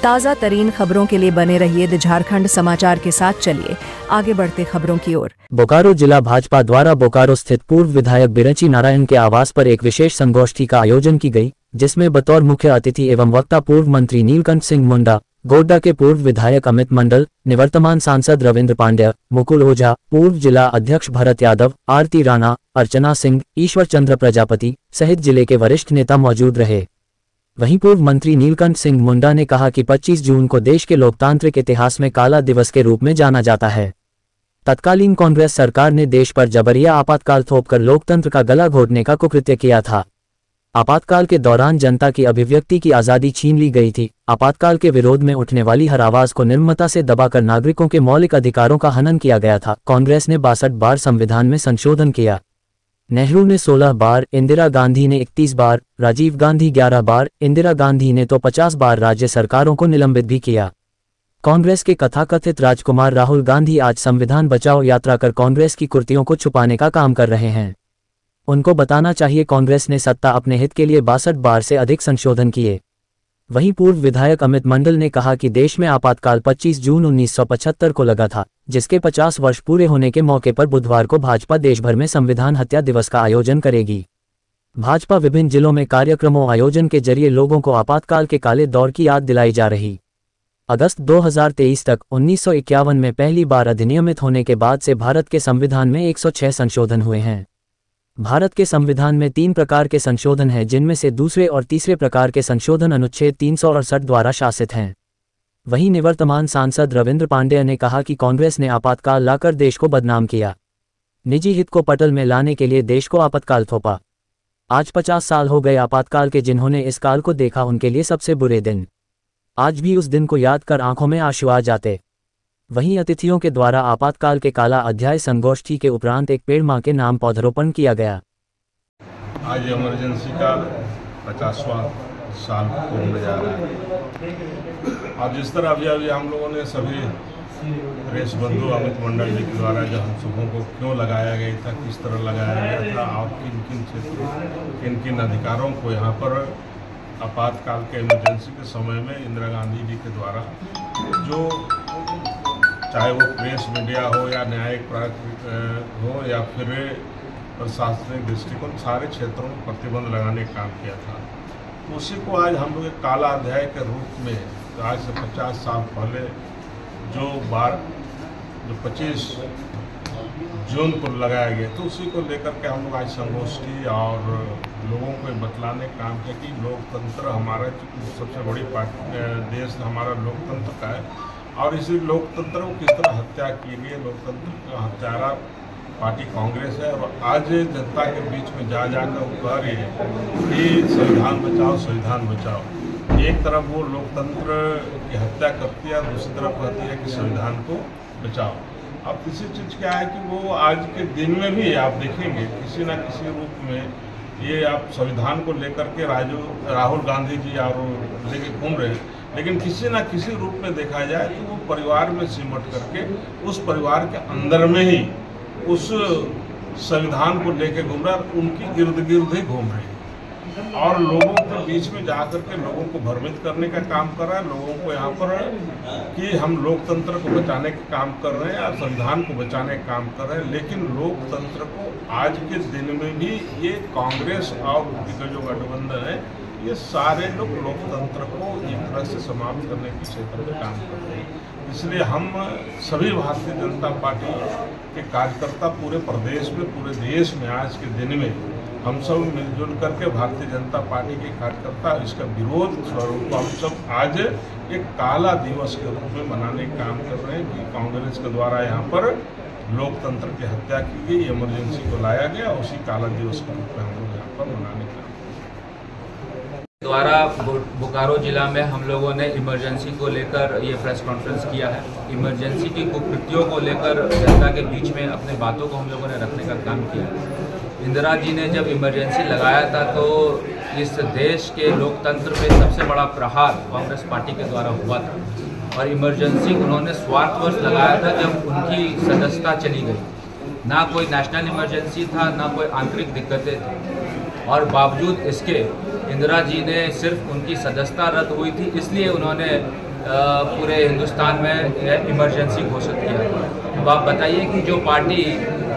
ताज़ा तरीन खबरों के लिए बने रहिए द झारखंड समाचार के साथ। चलिए आगे बढ़ते खबरों की ओर। बोकारो जिला भाजपा द्वारा बोकारो स्थित पूर्व विधायक बिरंची नारायण के आवास पर एक विशेष संगोष्ठी का आयोजन की गई, जिसमें बतौर मुख्य अतिथि एवं वक्ता पूर्व मंत्री नीलकंठ सिंह मुंडा, गोड्डा के पूर्व विधायक अमित मंडल, निवर्तमान सांसद रविंद्र पांड्या, मुकुल ओझा, पूर्व जिला अध्यक्ष भरत यादव, आरती राणा, अर्चना सिंह, ईश्वर चंद्र प्रजापति सहित जिले के वरिष्ठ नेता मौजूद रहे। वहीं पूर्व मंत्री नीलकंठ सिंह मुंडा ने कहा कि 25 जून को देश के लोकतांत्रिक इतिहास में काला दिवस के रूप में जाना जाता है। तत्कालीन कांग्रेस सरकार ने देश पर जबरिया आपातकाल थोपकर लोकतंत्र का गला घोटने का कुकृत्य किया था। आपातकाल के दौरान जनता की अभिव्यक्ति की आज़ादी छीन ली गई थी। आपातकाल के विरोध में उठने वाली हर आवाज को निर्ममता से दबाकर नागरिकों के मौलिक अधिकारों का हनन किया गया था। कांग्रेस ने 62 बार संविधान में संशोधन किया। नेहरू ने 16 बार, इंदिरा गांधी ने 31 बार, राजीव गांधी 11 बार, इंदिरा गांधी ने तो 50 बार राज्य सरकारों को निलंबित भी किया। कांग्रेस के कथाकथित राजकुमार राहुल गांधी आज संविधान बचाओ यात्रा कर कांग्रेस की कुर्तियों को छुपाने का काम कर रहे हैं। उनको बताना चाहिए कांग्रेस ने सत्ता अपने हित के लिए 62 बार से अधिक संशोधन किए। वहीं पूर्व विधायक अमित मंडल ने कहा कि देश में आपातकाल 25 जून 1975 को लगा था, जिसके 50 वर्ष पूरे होने के मौके पर बुधवार को भाजपा देश भर में संविधान हत्या दिवस का आयोजन करेगी। भाजपा विभिन्न जिलों में कार्यक्रमों आयोजन के जरिए लोगों को आपातकाल के काले दौर की याद दिलाई जा रही। अगस्त 2023 तक 1951 में पहली बार अधिनियमित होने के बाद से भारत के संविधान में 106 संशोधन हुए हैं। भारत के संविधान में 3 प्रकार के संशोधन हैं, जिनमें से दूसरे और तीसरे प्रकार के संशोधन अनुच्छेद 368 द्वारा शासित हैं। वहीं निवर्तमान सांसद रविंद्र पांड्या ने कहा कि कांग्रेस ने आपातकाल लाकर देश को बदनाम किया। निजी हित को पटल में लाने के लिए देश को आपातकाल थोपा। आज 50 साल हो गए आपातकाल के। जिन्होंने इस काल को देखा उनके लिए सबसे बुरे दिन। आज भी उस दिन को याद कर आंखों में आंसू आ जाते। वहीं अतिथियों के द्वारा आपातकाल के काला अध्याय संगोष्ठी के उपरांत एक पेड़ मां के नाम पौधरोपण किया गया। आज इमरजेंसी का 50वां साल होने जा रहा है और जिस तरह अभी हम लोगों ने सभी प्रेस बंधु अमित मंडल जी के द्वारा जो हम सबों को क्यों लगाया गया था, किस तरह लगाया गया था और किन किन क्षेत्रों किन किन अधिकारों को यहाँ पर आपातकाल के इमरजेंसी के समय में इंदिरा गांधी जी के द्वारा जो चाहे वो प्रेस मीडिया हो या न्यायिक हो या फिर प्रशासनिक दृष्टिकोण, सारे क्षेत्रों में प्रतिबंध लगाने का काम किया था। उसी को आज हम लोग एक काला अध्याय के रूप में आज से 50 साल पहले जो 25 जून को लगाया गया, तो उसी को लेकर के हम लोग आज संगोष्ठी और लोगों को बतलाने का काम किया कि लोकतंत्र हमारा सबसे बड़ी देश हमारा लोकतंत्र का है और इसी लोकतंत्र को किस तरह हत्या की गई। लोकतंत्र का हत्यारा पार्टी कांग्रेस है और आज जनता के बीच में जा जाकर कह रही है कि संविधान बचाओ, संविधान बचाओ। एक तरफ वो लोकतंत्र की हत्या करती है, दूसरी तरफ कहती है कि संविधान को बचाओ। अब तीसरी चीज़ क्या है कि वो आज के दिन में भी आप देखेंगे किसी न किसी रूप में ये आप संविधान को लेकर के राहुल गांधी जी और लेके घूम रहे हैं, लेकिन किसी न किसी रूप में देखा जाए तो वो परिवार में सिमट करके उस परिवार के अंदर में ही उस संविधान को लेके घूम रहा है, उनकी इर्द गिर्द ही घूम रहे हैं और लोगों के बीच में जाकर के लोगों को भ्रमित करने का काम कर रहा है। लोगों को यहाँ पर कि हम लोकतंत्र को बचाने का काम कर रहे हैं और संविधान को बचाने का काम कर रहे हैं, लेकिन लोकतंत्र को आज के दिन में भी ये कांग्रेस और उनका जो गठबंधन है, ये सारे लोग लोकतंत्र को एक तरह से समाप्त करने के क्षेत्र में काम कर रहे हैं। इसलिए हम सभी भारतीय जनता पार्टी के कार्यकर्ता पूरे प्रदेश में, पूरे देश में आज के दिन में हम सब मिलजुल करके भारतीय जनता पार्टी के कार्यकर्ता इसका विरोध स्वरूप हम सब आज एक काला दिवस के रूप में मनाने का काम कर रहे हैं कि कांग्रेस के द्वारा यहाँ पर लोकतंत्र की हत्या की गई, इमरजेंसी को लाया गया, उसी काला दिवस के रूप में हम लोग यहाँ पर मनाने का द्वारा बोकारो जिला में हम लोगों ने इमरजेंसी को लेकर ये प्रेस कॉन्फ्रेंस किया है। इमरजेंसी की कुकृतियों को लेकर जनता के बीच में अपने बातों को हम लोगों ने रखने का काम किया। इंदिरा जी ने जब इमरजेंसी लगाया था तो इस देश के लोकतंत्र पे सबसे बड़ा प्रहार कांग्रेस पार्टी के द्वारा हुआ था और इमरजेंसी उन्होंने स्वार्थवश लगाया था जब उनकी सदस्यता चली गई। ना कोई नेशनल इमरजेंसी था, ना कोई आंतरिक दिक्कतें थी और बावजूद इसके इंदिरा जी ने सिर्फ उनकी सदस्यता रद्द हुई थी, इसलिए उन्होंने पूरे हिंदुस्तान में इमरजेंसी घोषित किया। अब आप बताइए कि जो पार्टी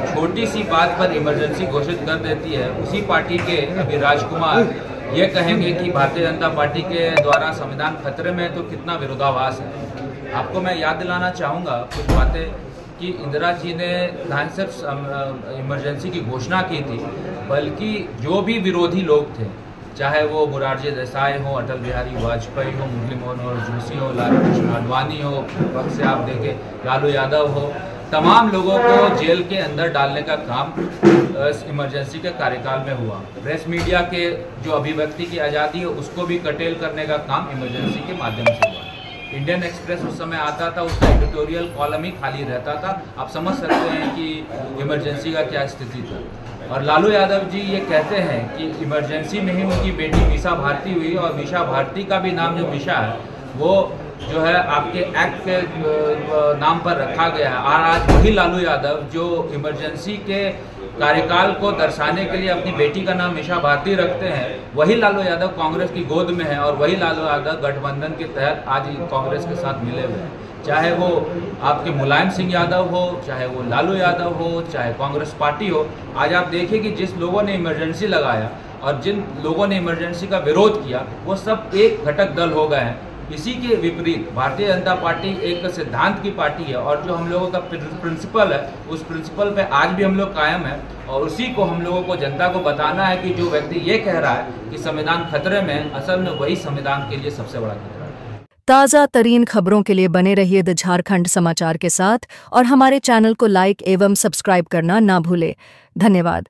छोटी सी बात पर इमरजेंसी घोषित कर देती है, उसी पार्टी के अभी राजकुमार ये कहेंगे कि भारतीय जनता पार्टी के द्वारा संविधान खतरे में, तो कितना विरोधाभास है। आपको मैं याद दिलाना चाहूँगा कुछ बातें कि इंदिरा जी ने ना सिर्फ इमरजेंसी की घोषणा की थी, बल्कि जो भी विरोधी लोग थे, चाहे वो मोरारजी देसाई हो, अटल बिहारी वाजपेयी हो, मुरली मनोहर जोशी हो, लाल कृष्ण आडवाणी हो, वक्त से आप देखें लालू यादव हो, तमाम लोगों को जेल के अंदर डालने का काम इस इमरजेंसी के कार्यकाल में हुआ। प्रेस मीडिया के जो अभिव्यक्ति की आज़ादी है उसको भी कटेल करने का काम इमरजेंसी के माध्यम से हुआ। इंडियन एक्सप्रेस उस समय आता था, उसका एडिटोरियल कॉलम ही खाली रहता था। आप समझ सकते हैं कि इमरजेंसी का क्या स्थिति था। और लालू यादव जी ये कहते हैं कि इमरजेंसी में ही उनकी बेटी मीसा भारती हुई, और मीसा भारती का भी नाम जो मीसा है वो जो है आपके एक्ट के नाम पर रखा गया है। और आज वही लालू यादव जो इमरजेंसी के कार्यकाल को दर्शाने के लिए अपनी बेटी का नाम मीसा भारती रखते हैं, वही लालू यादव कांग्रेस की गोद में है, और वही लालू यादव गठबंधन के तहत आज कांग्रेस के साथ मिले हुए हैं। चाहे वो आपके मुलायम सिंह यादव हो, चाहे वो लालू यादव हो, चाहे कांग्रेस पार्टी हो, आज आप देखिए कि जिस लोगों ने इमरजेंसी लगाया और जिन लोगों ने इमरजेंसी का विरोध किया, वो सब एक घटक दल हो गए हैं। इसी के विपरीत भारतीय जनता पार्टी एक सिद्धांत की पार्टी है, और जो हम लोगों का प्रिंसिपल है, उस प्रिंसिपल पे आज भी हम लोग कायम है, और उसी को हम लोगों को जनता को बताना है कि जो व्यक्ति ये कह रहा है कि संविधान खतरे में, असल में वही संविधान के लिए सबसे बड़ा खतरा है। ताज़ा तरीन खबरों के लिए बने रहिए द झारखंड समाचार के साथ, और हमारे चैनल को लाइक एवं सब्सक्राइब करना ना भूले। धन्यवाद।